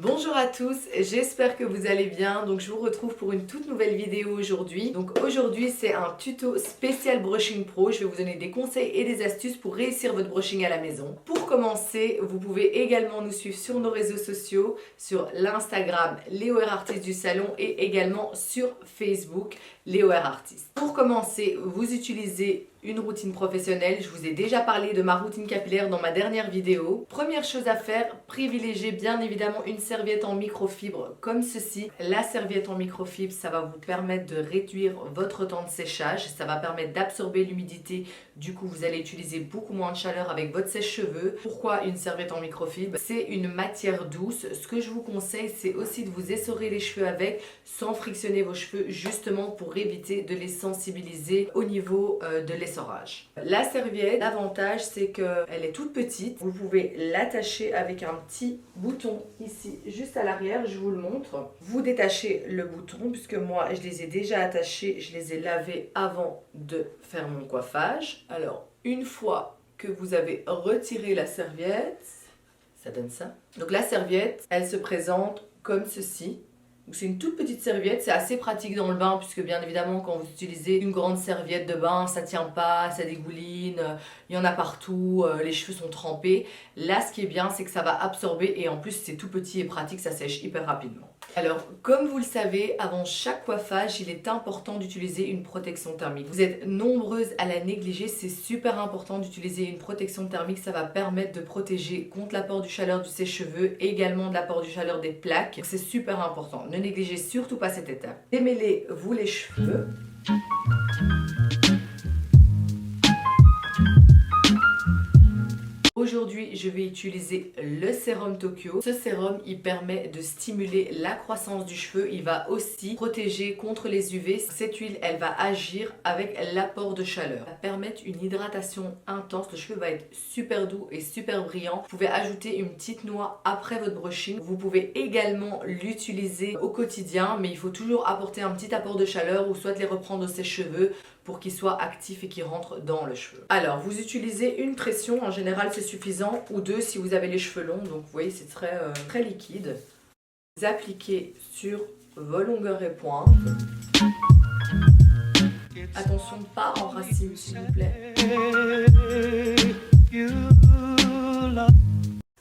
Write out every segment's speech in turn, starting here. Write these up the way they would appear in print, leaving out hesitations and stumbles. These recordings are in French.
Bonjour à tous, j'espère que vous allez bien. Donc je vous retrouve pour une toute nouvelle vidéo aujourd'hui. Donc aujourd'hui c'est un tuto spécial brushing pro. Je vais vous donner des conseils et des astuces pour réussir votre brushing à la maison. Pour commencer, vous pouvez également nous suivre sur nos réseaux sociaux, sur l'Instagram Léo Hair Artist du salon et également sur Facebook Léo Hair Artist. Pour commencer, vous utilisez une routine professionnelle. Je vous ai déjà parlé de ma routine capillaire dans ma dernière vidéo. Première chose à faire, privilégiez bien évidemment une serviette en microfibre comme ceci. La serviette en microfibre, ça va vous permettre de réduire votre temps de séchage. Ça va permettre d'absorber l'humidité. Du coup, vous allez utiliser beaucoup moins de chaleur avec votre sèche-cheveux. Pourquoi une serviette en microfibre? C'est une matière douce. Ce que je vous conseille, c'est aussi de vous essorer les cheveux avec sans frictionner vos cheveux, justement pour éviter de les sensibiliser au niveau de l'essorage. La serviette, l'avantage c'est qu'elle est toute petite. Vous pouvez l'attacher avec un petit bouton ici, juste à l'arrière, je vous le montre. Vous détachez le bouton, puisque moi je les ai déjà attachés, je les ai lavés avant de faire mon coiffage. Alors, une fois que vous avez retiré la serviette, ça donne ça. Donc la serviette, elle se présente comme ceci. C'est une toute petite serviette, c'est assez pratique dans le bain puisque bien évidemment quand vous utilisez une grande serviette de bain, ça tient pas, ça dégouline, il y en a partout, les cheveux sont trempés. Là ce qui est bien c'est que ça va absorber et en plus c'est tout petit et pratique, ça sèche hyper rapidement. Alors comme vous le savez, avant chaque coiffage il est important d'utiliser une protection thermique. Vous êtes nombreuses à la négliger, c'est super important d'utiliser une protection thermique, ça va permettre de protéger contre l'apport du chaleur du sèche-cheveux et également de l'apport du chaleur des plaques, c'est super important. Ne négligez surtout pas cette étape. Démêlez-vous les cheveux. Aujourd'hui, je vais utiliser le sérum Tokyo. Ce sérum, il permet de stimuler la croissance du cheveu. Il va aussi protéger contre les UV. Cette huile, elle va agir avec l'apport de chaleur. Elle va permettre une hydratation intense. Le cheveu va être super doux et super brillant. Vous pouvez ajouter une petite noix après votre brushing. Vous pouvez également l'utiliser au quotidien, mais il faut toujours apporter un petit apport de chaleur ou soit les reprendre au sèche-cheveux pour qu'ils soient actifs et qu'ils rentrent dans le cheveu. Alors, vous utilisez une pression, en général c'est suffisant, ou deux si vous avez les cheveux longs, donc vous voyez c'est très liquide. Vous appliquez sur vos longueurs et pointes. Attention, pas en racine s'il vous plaît.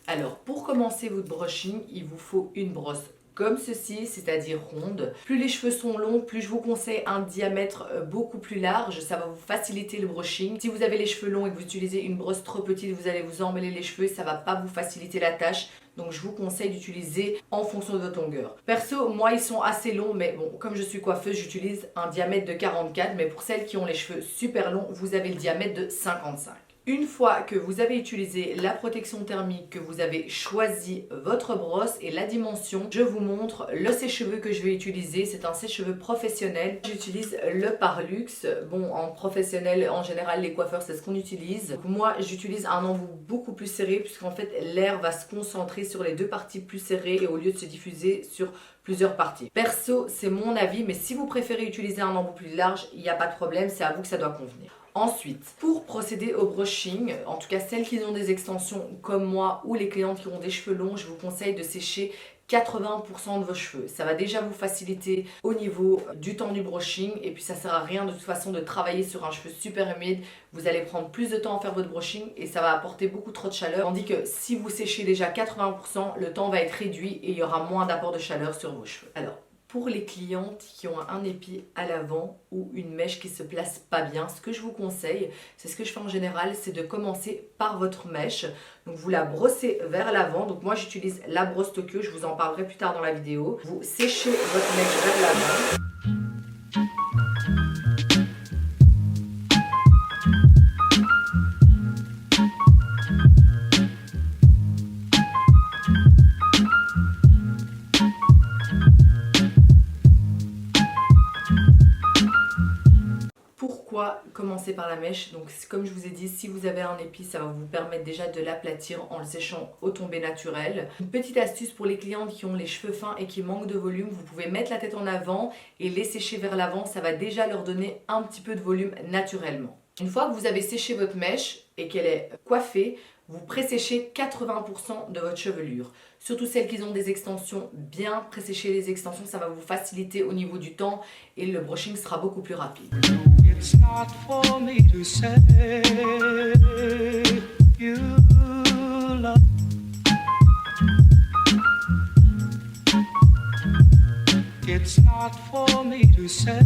Alors, pour commencer votre brushing, il vous faut une brosse comme ceci, c'est-à-dire ronde. Plus les cheveux sont longs, plus je vous conseille un diamètre beaucoup plus large, ça va vous faciliter le brushing. Si vous avez les cheveux longs et que vous utilisez une brosse trop petite, vous allez vous emmêler les cheveux, ça va pas vous faciliter la tâche. Donc je vous conseille d'utiliser en fonction de votre longueur. Perso, moi ils sont assez longs, mais bon, comme je suis coiffeuse, j'utilise un diamètre de 44, mais pour celles qui ont les cheveux super longs, vous avez le diamètre de 55. Une fois que vous avez utilisé la protection thermique, que vous avez choisi votre brosse et la dimension, je vous montre le sèche-cheveux que je vais utiliser. C'est un sèche-cheveux professionnel. J'utilise le Parlux. Bon, en professionnel, en général, les coiffeurs, c'est ce qu'on utilise. Moi, j'utilise un embout beaucoup plus serré puisqu'en fait, l'air va se concentrer sur les deux parties plus serrées et au lieu de se diffuser sur plusieurs parties. Perso, c'est mon avis, mais si vous préférez utiliser un embout plus large, il n'y a pas de problème, c'est à vous que ça doit convenir. Ensuite, pour procéder au brushing, en tout cas celles qui ont des extensions comme moi ou les clientes qui ont des cheveux longs, je vous conseille de sécher 80% de vos cheveux. Ça va déjà vous faciliter au niveau du temps du brushing et puis ça sert à rien de toute façon de travailler sur un cheveu super humide. Vous allez prendre plus de temps à faire votre brushing et ça va apporter beaucoup trop de chaleur. Tandis que si vous séchez déjà 80%, le temps va être réduit et il y aura moins d'apport de chaleur sur vos cheveux. Alors, pour les clientes qui ont un épi à l'avant ou une mèche qui se place pas bien, ce que je vous conseille, c'est ce que je fais en général, c'est de commencer par votre mèche. Donc vous la brossez vers l'avant. Donc moi j'utilise la brosse Tokyo, je vous en parlerai plus tard dans la vidéo. Vous séchez votre mèche vers l'avant. Pourquoi commencer par la mèche? Donc comme je vous ai dit, si vous avez un épi, ça va vous permettre déjà de l'aplatir en le séchant au tombé naturel. Une petite astuce pour les clientes qui ont les cheveux fins et qui manquent de volume, vous pouvez mettre la tête en avant et les sécher vers l'avant, ça va déjà leur donner un petit peu de volume naturellement. Une fois que vous avez séché votre mèche et qu'elle est coiffée, vous préséchez 80% de votre chevelure. Surtout celles qui ont des extensions, bien présécher les extensions, ça va vous faciliter au niveau du temps et le brushing sera beaucoup plus rapide. It's not for me to say you love. It's not for me to say.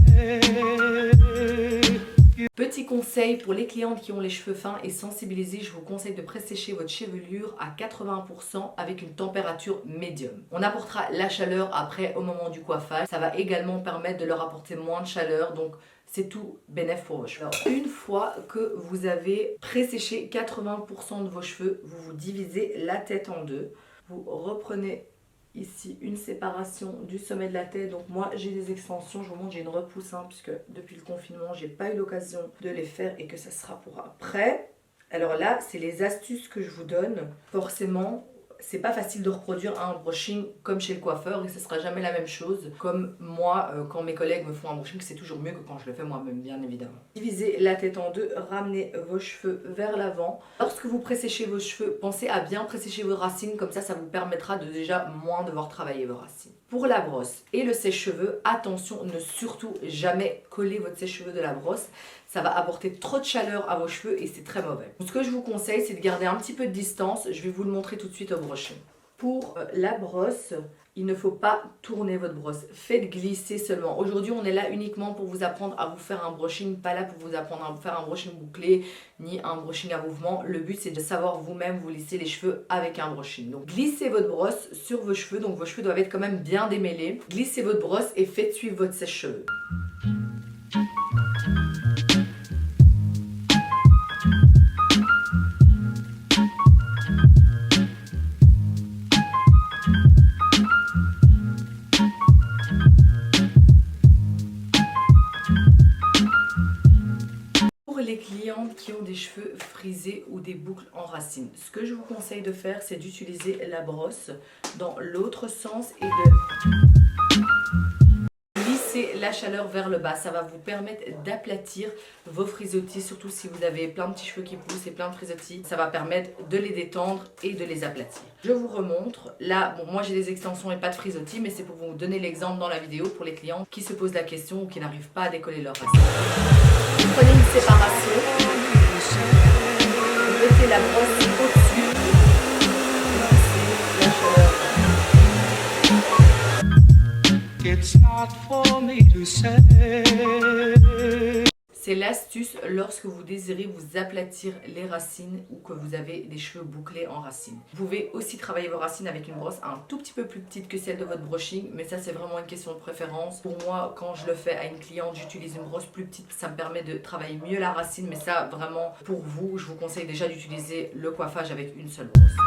Petit conseil pour les clientes qui ont les cheveux fins et sensibilisés, je vous conseille de présécher votre chevelure à 80% avec une température médium. On apportera la chaleur après au moment du coiffage. Ça va également permettre de leur apporter moins de chaleur, donc c'est tout bénéf pour vos cheveux. Alors, une fois que vous avez préséché 80% de vos cheveux, vous vous divisez la tête en deux. Vous reprenez ici une séparation du sommet de la tête. Donc moi j'ai des extensions, je vous montre, j'ai une repousse puisque depuis le confinement j'ai pas eu l'occasion de les faire et que ça sera pour après. Alors là c'est les astuces que je vous donne. Forcément c'est pas facile de reproduire un brushing comme chez le coiffeur et ce sera jamais la même chose. Comme moi, quand mes collègues me font un brushing, c'est toujours mieux que quand je le fais moi-même, bien évidemment. Divisez la tête en deux, ramenez vos cheveux vers l'avant. Lorsque vous préséchez vos cheveux, pensez à bien présécher vos racines, comme ça vous permettra de déjà moins devoir travailler vos racines. Pour la brosse et le sèche-cheveux, attention, ne surtout jamais coller votre sèche-cheveux de la brosse. Ça va apporter trop de chaleur à vos cheveux et c'est très mauvais. Donc, ce que je vous conseille, c'est de garder un petit peu de distance. Je vais vous le montrer tout de suite au brushing. Pour la brosse, il ne faut pas tourner votre brosse. Faites glisser seulement. Aujourd'hui, on est là uniquement pour vous apprendre à vous faire un brushing, pas là pour vous apprendre à vous faire un brushing bouclé ni un brushing à mouvement. Le but, c'est de savoir vous-même vous lisser les cheveux avec un brushing. Donc, glissez votre brosse sur vos cheveux. Donc, vos cheveux doivent être quand même bien démêlés. Glissez votre brosse et faites suivre votre sèche-cheveux. Les clientes qui ont des cheveux frisés ou des boucles en racines, ce que je vous conseille de faire, c'est d'utiliser la brosse dans l'autre sens et de glisser la chaleur vers le bas. Ça va vous permettre d'aplatir vos frisottis, surtout si vous avez plein de petits cheveux qui poussent et plein de frisottis. Ça va permettre de les détendre et de les aplatir. Je vous remontre. Là, bon, moi j'ai des extensions et pas de frisottis, mais c'est pour vous donner l'exemple dans la vidéo pour les clientes qui se posent la question ou qui n'arrivent pas à décoller leurs racines. Vous prenez une séparation, vous mettez la brosse au-dessus, la chaleur. It's not for me to say. C'est l'astuce lorsque vous désirez vous aplatir les racines ou que vous avez des cheveux bouclés en racines. Vous pouvez aussi travailler vos racines avec une brosse un tout petit peu plus petite que celle de votre brushing, mais ça c'est vraiment une question de préférence. Pour moi, quand je le fais à une cliente, j'utilise une brosse plus petite, ça me permet de travailler mieux la racine, mais ça vraiment pour vous, je vous conseille déjà d'utiliser le coiffage avec une seule brosse.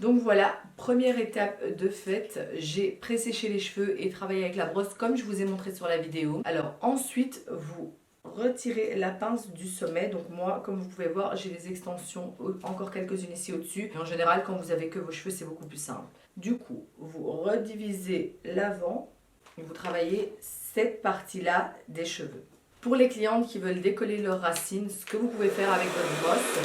Donc voilà, première étape de fait, j'ai préséché les cheveux et travaillé avec la brosse comme je vous ai montré sur la vidéo. Alors ensuite, vous retirez la pince du sommet. Donc moi, comme vous pouvez voir, j'ai des extensions, encore quelques-unes ici au-dessus. En général, quand vous avez que vos cheveux, c'est beaucoup plus simple. Du coup, vous redivisez l'avant et vous travaillez cette partie-là des cheveux. Pour les clientes qui veulent décoller leurs racines, ce que vous pouvez faire avec votre brosse,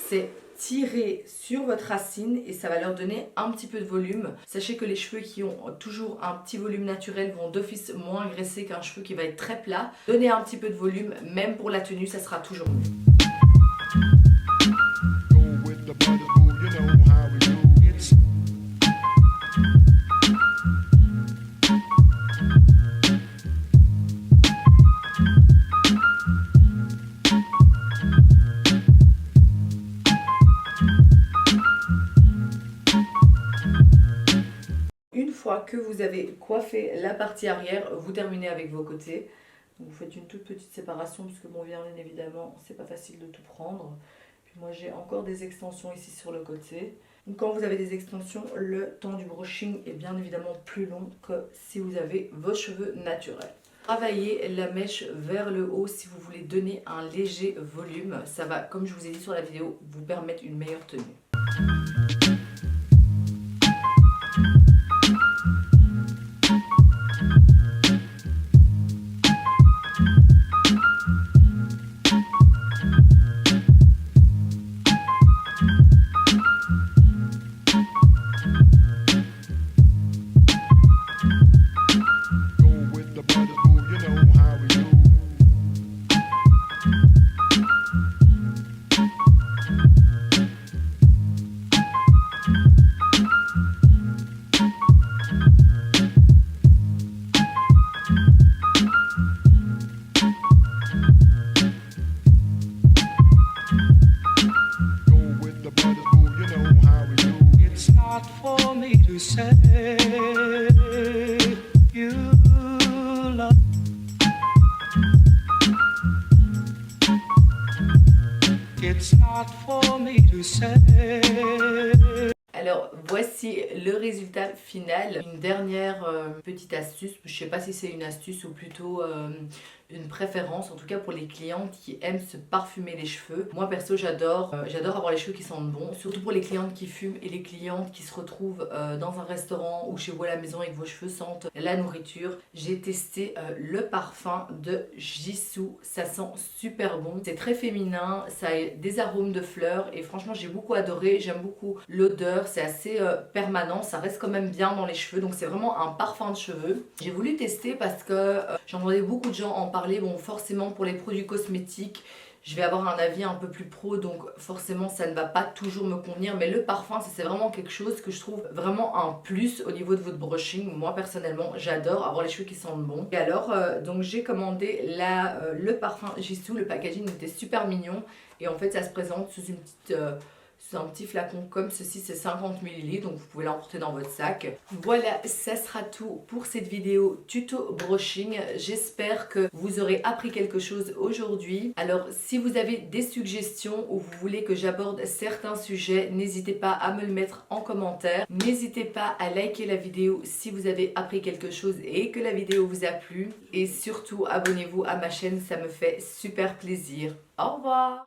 c'est tirer sur votre racine et ça va leur donner un petit peu de volume. Sachez que les cheveux qui ont toujours un petit volume naturel vont d'office moins graisser qu'un cheveu qui va être très plat. Donnez un petit peu de volume, même pour la tenue, ça sera toujours mieux. Que vous avez coiffé la partie arrière, vous terminez avec vos côtés. Vous faites une toute petite séparation puisque bon, bien évidemment c'est pas facile de tout prendre. Puis moi j'ai encore des extensions ici sur le côté. Donc quand vous avez des extensions, le temps du brushing est bien évidemment plus long que si vous avez vos cheveux naturels. Travaillez la mèche vers le haut si vous voulez donner un léger volume. Ça va, comme je vous ai dit sur la vidéo, vous permettre une meilleure tenue. Alors voici le résultat final. Une dernière petite astuce, je sais pas si c'est une astuce ou plutôt une préférence, en tout cas pour les clientes qui aiment se parfumer les cheveux. Moi perso j'adore avoir les cheveux qui sentent bon, surtout pour les clientes qui fument et les clientes qui se retrouvent dans un restaurant ou chez vous à la maison et que vos cheveux sentent la nourriture. J'ai testé le parfum de Jisoo, ça sent super bon, c'est très féminin, ça a des arômes de fleurs et franchement j'ai beaucoup adoré, j'aime beaucoup l'odeur, c'est assez permanent, ça reste quand même bien dans les cheveux, donc c'est vraiment un parfum de cheveux. J'ai voulu tester parce que j'entendais beaucoup de gens en parler. Bon, forcément pour les produits cosmétiques je vais avoir un avis un peu plus pro, donc forcément ça ne va pas toujours me convenir, mais le parfum c'est vraiment quelque chose que je trouve vraiment un plus au niveau de votre brushing. Moi personnellement j'adore avoir les cheveux qui sentent bon. Et alors donc j'ai commandé le parfum Jisoo, le packaging était super mignon et en fait ça se présente sous une petite sous un petit flacon comme ceci, c'est 50 ml, donc vous pouvez l'emporter dans votre sac. Voilà, ça sera tout pour cette vidéo tuto brushing. J'espère que vous aurez appris quelque chose aujourd'hui. Alors si vous avez des suggestions ou vous voulez que j'aborde certains sujets, n'hésitez pas à me le mettre en commentaire. N'hésitez pas à liker la vidéo si vous avez appris quelque chose et que la vidéo vous a plu. Et surtout abonnez-vous à ma chaîne, ça me fait super plaisir. Au revoir!